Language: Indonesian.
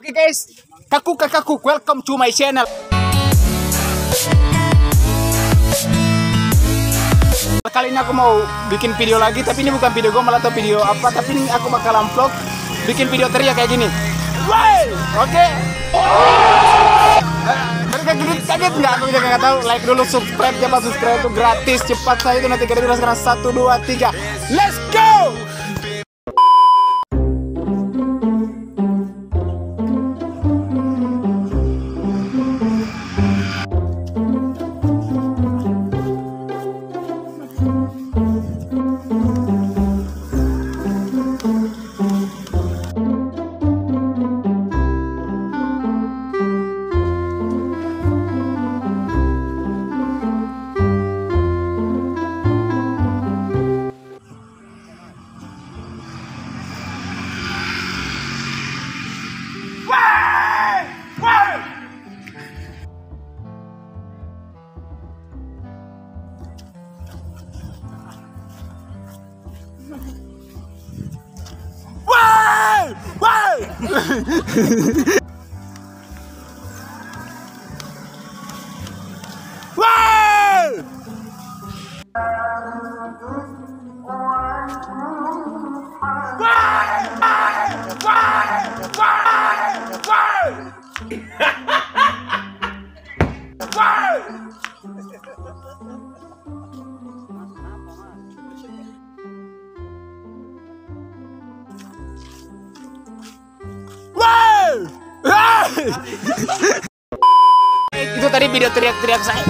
Oke guys, kakakku, welcome to my channel. Kali ini aku mau bikin video lagi, tapi ini bukan video gomal atau video apa, tapi ini aku bakalan vlog bikin video teriak kayak gini. Woi, oke. Mereka kaget nggak? Aku juga nggak tahu. Like dulu, subscribe, jangan subscribe itu gratis. Cepat saya itu nanti kita sekarang 1, 2, 3. Let's go. Itu tadi video teriak-teriak saya.